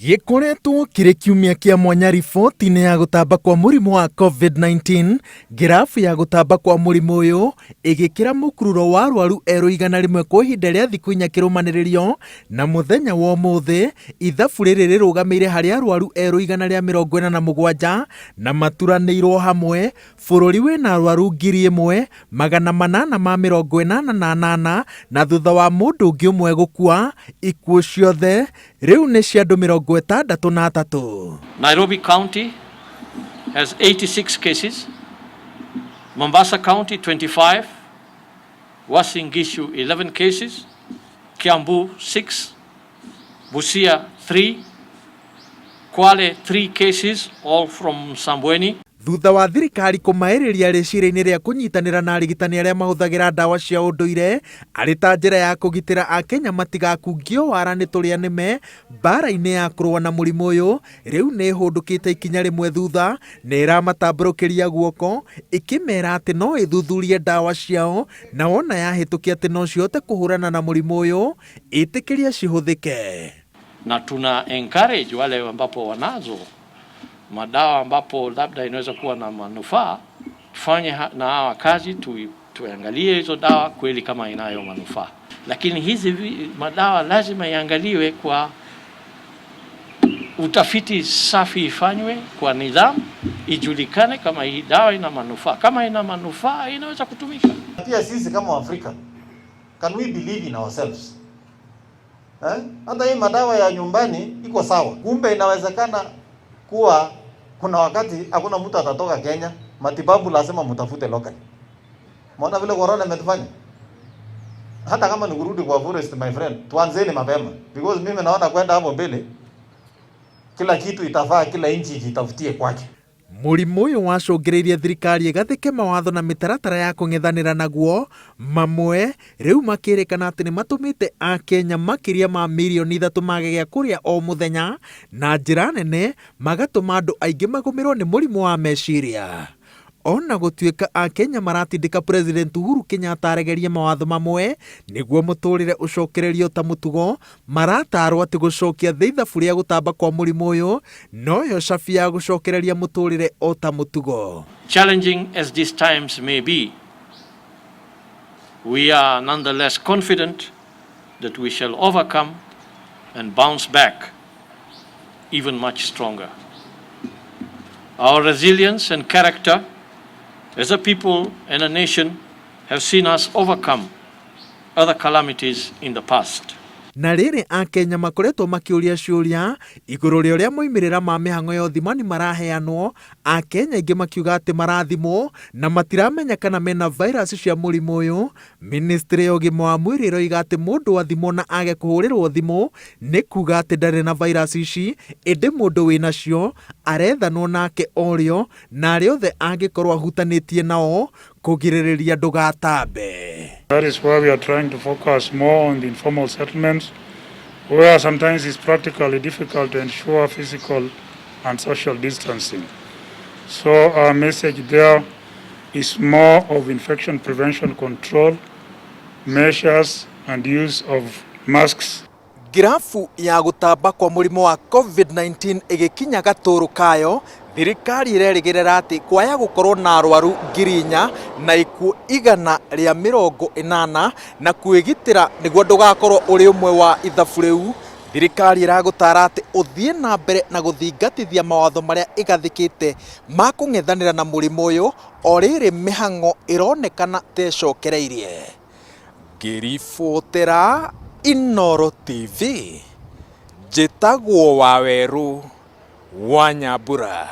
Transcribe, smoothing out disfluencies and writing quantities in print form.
Gĩkoretwo kĩrĩ kiumia kĩa mwanya riboti-inĩ ya gũtamba kwa mũrimũ wa COVID-19, ngirabu ya gũtamba kwa mũrimũ ũyũ ĩgĩkĩra mũkururo wa arwaru erũ 100 kwa ihinda rĩa thikũ 4 kĩrũmanĩrĩrio, na mũthenya wa ũmũthĩ ithabu rĩrĩ rĩrũgamĩire harĩ arwaru erũ 147 na maturanĩirwo hamwe. Bũrũri wĩna arwaru 1,888 na thutha wa mũndũ ũngĩ ũmwe gũkua, ikuũ ciothe rĩu nĩ cia andũ 63. Nairobi County has 86 cases, Mombasa County 25, Uasin Gishu 11 cases, Kiambu 6, Busia 3, Kwale 3 cases, all from Sambweni. Thutha wa thirikari kũmaĩrĩria rĩciria-inĩ rĩa kũnyitanĩra na arigitani arĩa mahũthagĩra ndawa cia ũndũire arĩ ta njĩra ya kũgitĩra Akenya matigakungio wara nĩ tũrĩa nĩme mbara-inĩ ya kũrũa na mũrimũ ũyũ, rĩu nĩ ĩhũndũkĩte ikinya rĩmwe thutha, nĩ ĩramatambũrũkĩria guoko ĩkĩmera atĩ no ĩthuthurie ndawa ciao, na wona yahĩtũkia atĩ no cihote kũhũrana na mũrimũ ũyũ ĩtĩkĩria cihũthĩke. Na tuna encourage wale ambapo wanazo madawa ambapo labda inaweza kuwa na manufaa, tufanye na hawa kazi, tuangalie hizo dawa kweli kama inayo manufaa. Lakini hizi madawa lazima iangaliwe kwa utafiti safi, ifanywe kwa nidhamu, ijulikane kama hii dawa ina manufaa. Kama ina manufaa inaweza kutumika. Pia sisi kama Afrika, can we believe in ourselves? Hata hii madawa ya nyumbani iko sawa. Kumbe inawezekana kuwa kuna wakati hakuna mtu atatoka Kenya, matibabu lazima mtafute local. Mbona vile corona imetufanya? Hata kama ni kurudi kwa forest, my friend, tuanzeni mapema, because mimi naona kwenda hapo mbele kila kitu itafaa, kila inchi itafutie kwake. Mũrimũ ũyũ wacũngĩrĩirie thirikari ĩgathĩke mawatho na mĩtaratara ya kũng'ethanĩra naguo, mamwe rĩu makĩrĩkana atĩ nĩ matũmĩte Akenya makĩria ma milioni 3 mage gĩa kũrĩa o mũthenya, na njĩra nene magatũma andũ aingĩ magũmĩrwo nĩ mũrimũ wa meciria. Ona gũtuĩka Akenya maratindĩka President Uhuru Kenyatta aregerie mawatho mamwe nĩguo mũtũrĩre ũcokererio ta mũtugo, maratarwo atĩ gũcokia thĩ ithabu rĩa gũtamba kwa mũrimũ ũyũ noyo cabi ya gũcokereria mũtũrĩre o ta mũtugo. Challenging as these times may be, we are nonetheless confident that we shall overcome and bounce back even much stronger. Our resilience and character as a people and a nation have seen us overcome other calamities in the past. Na rĩrĩ Akenya makoretwo makĩũria ciũria igũrũ rĩa ũrĩa moimĩrĩra ma mĩhang'o ya ũthimani maraheanwo, Akenya aingĩ makiuga atĩ marathimwo na matiramenya kana mena virus cia mũrimũ ũyũ. Ministry ya ũgima wa mwĩrĩ ĩroiga atĩ mũndũ athimwo na age kũhũrĩrwo thimũ nĩ kuga atĩ ndarĩ na virus ici, ĩndĩ mũndũ wĩna cio arethanwo nake orĩo, na arĩa othe angĩkorwo ahutanĩtie nao kũgirĩrĩria ndũgatambe. That is why we are trying to focus more on the informal settlements, where sometimes it's practically difficult to ensure physical and social distancing. So our message there is more of infection prevention control measures and use of masks. Ngirabu ya gũtamba kwa mũrimũ wa COVID-19 ĩgĩkinya gatũrũ kayo, thirikari ĩrerĩgĩrĩra atĩ kwaya gũkorwo na arwaru 4,000 na ikuũ 180 na kwĩgitĩra nĩguo ndũgakorwo ũrĩ ũmwe wa ithabu rĩu. Thirikari ĩragũtara atĩ ũthiĩ na mbere na gũthingatithia mawatho marĩa ĩgathĩkĩte ma kũng'ethanĩra na mũrimũ ũyũ, o rĩrĩ mĩhang'o ĩronekana tecokereirie. Ngĩribotera Inooro TV, njĩtagwo Waweru wa Nyambura.